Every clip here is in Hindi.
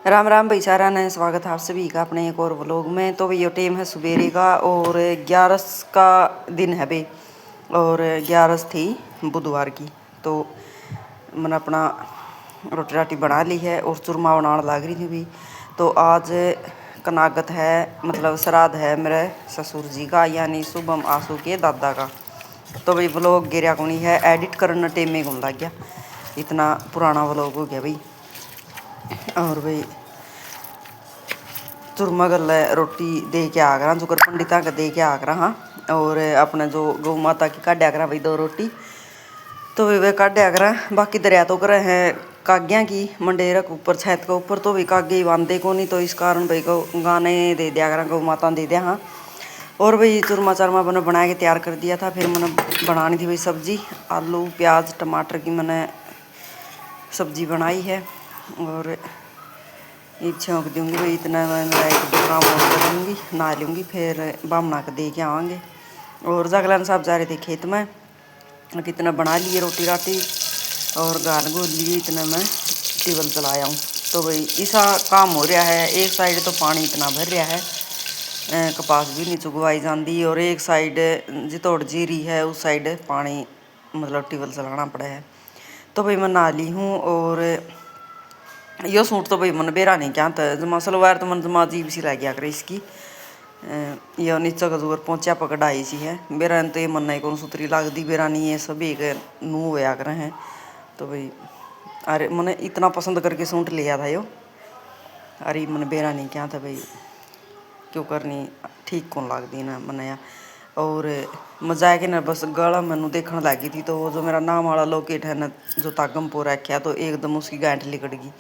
राम राम भाई सारा ने स्वागत है आप सभी का अपने एक और व्लॉग में। तो भैया टाइम है सवेरे का और 11 का दिन है भाई और 11 थी बुधवार की। तो मैंने अपना रोटी राटी बना ली है और चूरमा बनाने लग रही थी भी। तो आज कनागत है मतलब श्राद्ध है मेरे ससुर जी का यानी शुभम आंसू के दादा का। तो भाई व्लॉग गिरा को नहीं है एडिट करने टाइम में कौन लग गया, इतना पुराना व्लॉग हो गया भाई। और भाई चूरमा गल रोटी दे के आ करा जुकर पंडिता का दे के आ करा हाँ। और अपने जो गौ माता की काढ़िया करा भाई 2 रोटी। तो वे काढ़िया करा बाकी दरिया तो करे हैं काग्या की मंडेरा के ऊपर छत के ऊपर। तो भी कागे बांधे को नहीं तो इस कारण भाई को गाने दे दिया करा गौ माता दे दिया हाँ। और भाई चूरमा चारमा मैंने बना के तैयार कर दिया था। फिर मैंने बनानी थी भाई सब्जी आलू प्याज टमाटर की मैंने सब्जी बनाई है। और एक छौंक दूँगी भाई इतना मैं मेरा एक काम और कर लूँगी नहा लूँगी फिर बामना के दे के आवाँगे। और जगलान साहब जा रहे थे खेत में कितना बना लिए रोटी राटी और गाल गोल लिए इतना मैं टेबल चलाया हूँ। तो भाई ऐसा काम हो रहा है। एक साइड तो पानी इतना भर रहा है कपास भी नहीं चुगवाई जाती और एक साइड जितोड़ जीरी है उस साइड पानी मतलब टेबल चलाना पड़ा है। तो भाई मैं नहा ली हूँ और यो सूट तो भाई मन बेरा नहीं क्या था जमा सलवार तो मन जमा अजीब सी लग गया करे इसकी। यो नीचे का जोर पहुँचा पकड़ाई सी है बेरा तो ये मन नहीं कौन सुतरी लगती बेरा नहीं है सभी एक नू होया करे हैं। तो भाई अरे मैंने इतना पसंद करके सूट लिया था यो अरे मन बेरा नहीं क्या था भाई क्यों करनी ठीक कौन लगती ना मन या। और मजा है कि ना बस गला मैनू देखने लगी थी तो जो मेरा नाम वाला लोकेट है ना जो तागम पो रखा तो एकदम उसकी गांठ लिकट गई।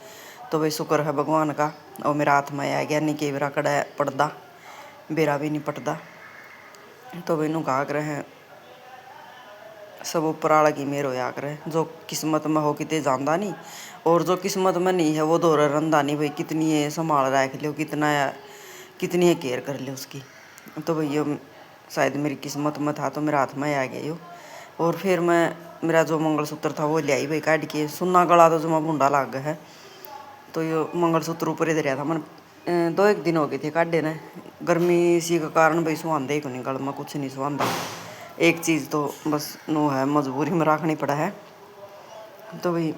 तो भाई शुक्र है भगवान का और मेरा हाथ में आ गया नहीं कि बेरा कड़ा पड़दा बेरा भी नहीं पटदा। तो भाई नू कहा करे हैं सब ऊपर वाला की मेर होया करे जो किस्मत में हो किते जानदा नहीं और जो किस्मत में नहीं है वो दोहरा रंदा नहीं भाई कितनी है संभाल रख लो कितनी है केयर कर लो उसकी। तो भैया शायद मेरी किस्मत में था तो मेरा हाथ में आ गया यो। और फिर मैं मेरा जो मंगलसूत्र था वो ले आई भाई काट के सुन्ना गला तो जो मैं भूडा लाग गया है। तो यो मंगलसूत्र ऊपर ही धरिया था मन 2-1 दिन हो गए थे काढ़े ने गर्मी इसी के कारण भाई सुहांदे को नहीं गल में कुछ नहीं सुहांदा। एक चीज़ तो बस नो है मजबूरी में रखनी पड़ा है। तो भाई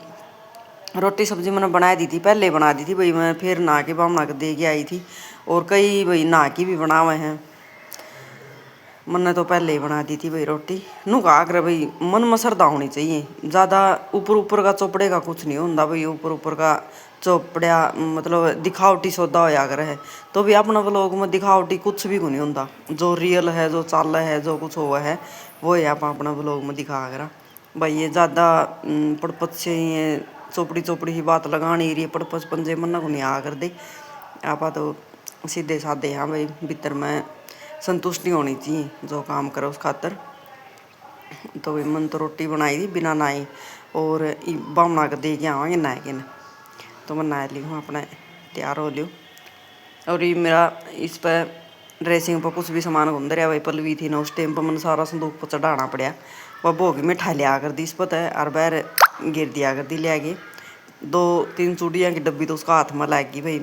रोटी सब्जी मैंने बना दी थी पहले बना दी थी भाई मैं फिर नहा के बामना के दे के आई थी और कई भाई नहा की भी बना हुए हैं मैंने तो पहले ही बना दी थी भाई रोटी नू कहा कर भाई मन में श्रद्धा होनी चाहिए ज़्यादा ऊपर ऊपर का चोपड़े का कुछ नहीं होता भाई ऊपर ऊपर का चोपड़ा मतलब दिखावटी सौदा होया कर है। तो भी अपना व्लॉग में दिखावटी कुछ भी को नहीं होता जो रियल है जो चाल है जो कुछ हुआ है वो है आप अपना व्लॉग में दिखा कर भाई। ये ज़्यादा पड़पच से ये चोपड़ी ही बात लगानी रही पड़पच पंजे मन्ना को नहीं आ कर दे आप तो सीधे साधे हाँ भाई भीतर में संतुष्टि होनी चाहिए जो काम करो उस खातर। तो भाई मन तो रोटी बनाई थी बिना नहाए और बामना के दे के आवाँगे नहा के ना। तो मैं नहा ली हूँ अपना तैयार हो लियो। और ये मेरा इस पर ड्रेसिंग पर कुछ भी सामान घूम रहा भाई पलवी थी ना उस टाइम पर मैंने सारा संदूक पर चढ़ाना पड़ा वह भोगी मिठा लिया कर दी इस पता है और बाहर गिर दिया कर दी लिया के 2-3 चूड़ियाँ की डब्बी तो उसका हाथ में लग गई भाई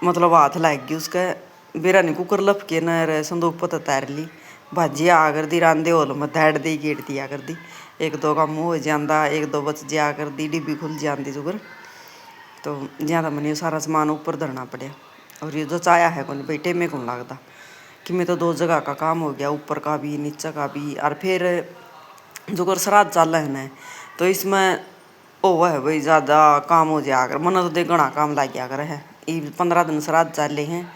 मतलब हाथ लग गई उसका बेरा नहीं कुकर लपके न संदूक पता तैर ली भाजी आ कर दी रांधे होल में धैड़ दी गेट दिया कर दी 1-2 का मुँह हो जाता 1-2 बच जा कर दी डिब्बी खुल जाती जुगर। तो ज़्यादा मैंने सारा सामान ऊपर धरना पड़ा और ये जो चाया है कौन बेटे में कौन लगता कि मैं तो 2 जगह का काम हो गया ऊपर का भी नीचे का भी। और फिर जो कर श्राद्ध चल है ना तो इसमें ओ है भाई ज़्यादा काम हो जाया कर मन तो देख घना काम लग गया कर है। ईब 15 दिन श्राद्ध चले हैं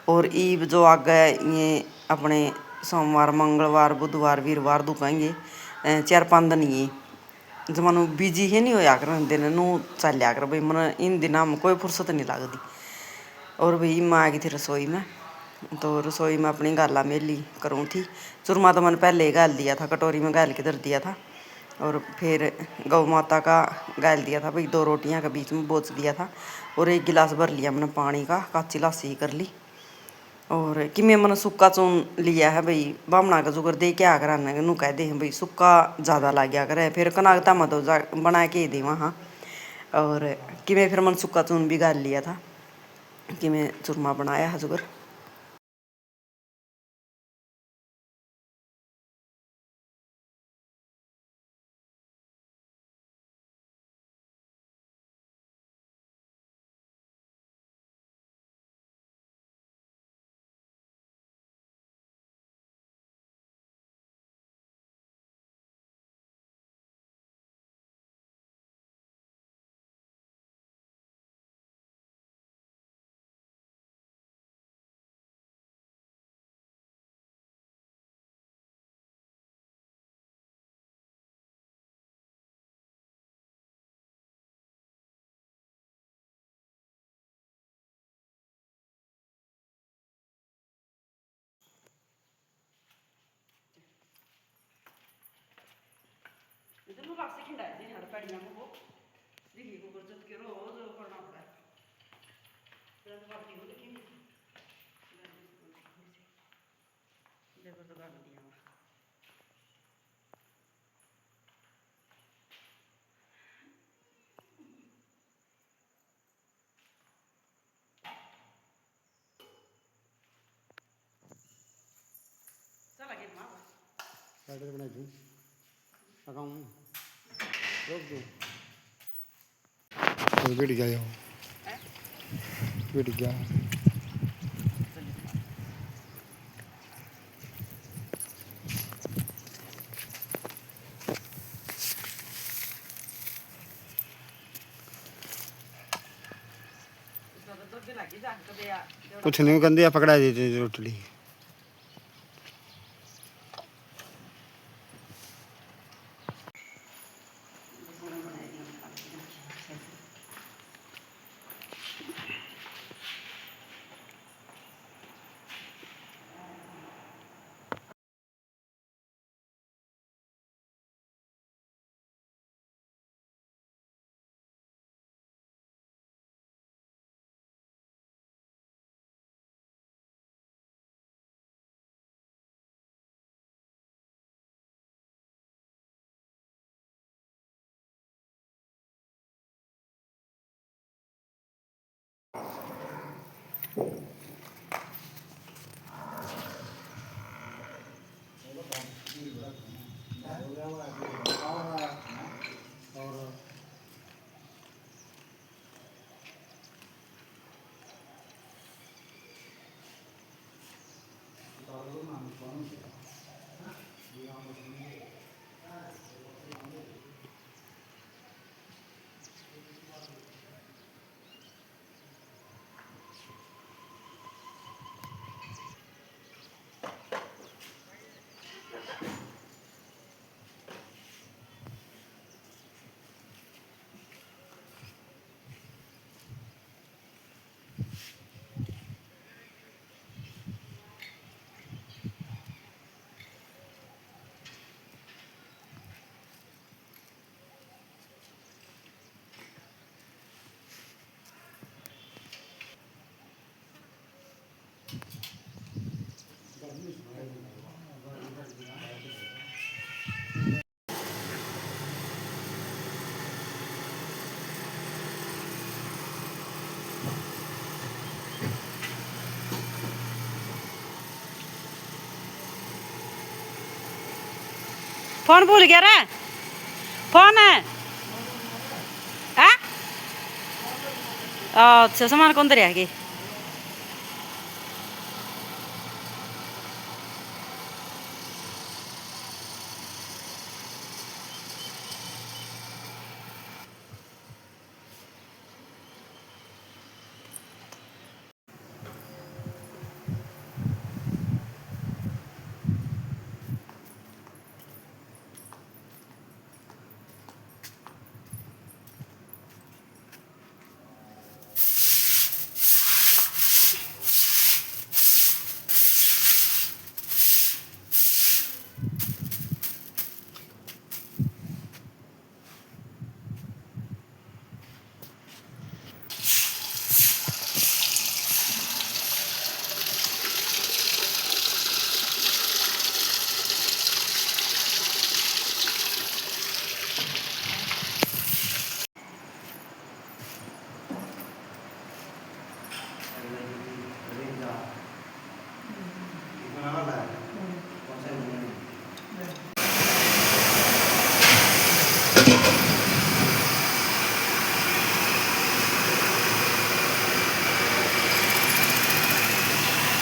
और ईब जो आगे ये अपने सोमवार मंगलवार बुधवार वीरवार दुखाएंगे 4-5 दिन ये जो मनु बिजी है नहीं होया कर दिन नू चलिया कर भाई मन इन दिनों में कोई फुर्सत नहीं लगती। और भाई मैं आ गई थी रसोई में तो रसोई में अपनी गाला मेली करूँ थी चूरमा तो मैंने पहले ही गाल दिया था कटोरी में गाल के धर दिया था और फिर गौ माता का गाल दिया था भाई 2 रोटियां के बीच में बोच दिया था और 1 गिलास भर लिया मैंने पानी का काची लासी कर ली। और कि मैं मैंने सुक्का चून लिया है भाई बामना का जुगर दे के आ कर आने नू कह दे हैं भाई सुक्का ज़्यादा लग गया करे फिर कनागता मत बना के दे वहाँ। और कि मैं फिर मैंने सुक्का चून भी गाल लिया था किवें चूरमा बनाया है जुगर। इधर लोग आपसे खिंडाए थे हर पैड़ियाँ को दिल्ली को कर जब के रोज करना पड़ा फिर बाकी को देखेंगे देखो तो कर दिया चला गया माँ साइड बनाई दूँ लगाऊँ रोक दूँ तो बैठ गया बैठ गया कुछ नहीं गंदे पकड़ा देते रोटली फोन भूल गया रे फोन है अच्छा सामान कौन दरिया के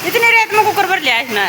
इतनी रेत में कुकर भर लिया इसने।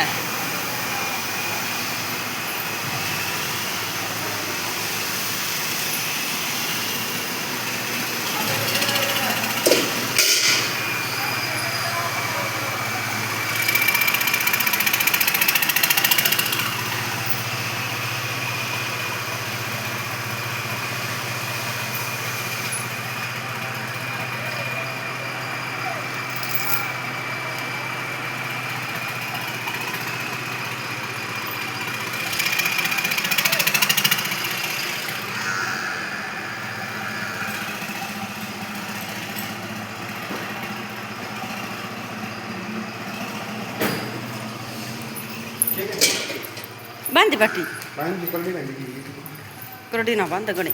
बंद बाटी करडी ना बंद गणी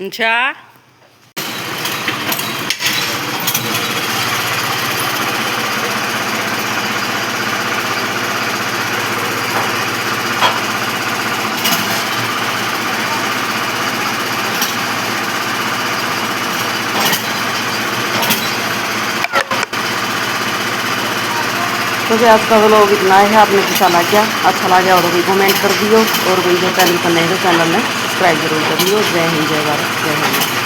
अच्छा तो फिर आज का व्लॉग इतना है। आपने कैसा लगा, अच्छा लगा और भी कमेंट कर दियो, और कोई जो चैनल पर नहीं तो चैनल में सब्सक्राइब जरूर कर दियो। जय हिंद, जय भारत, जय हिंद।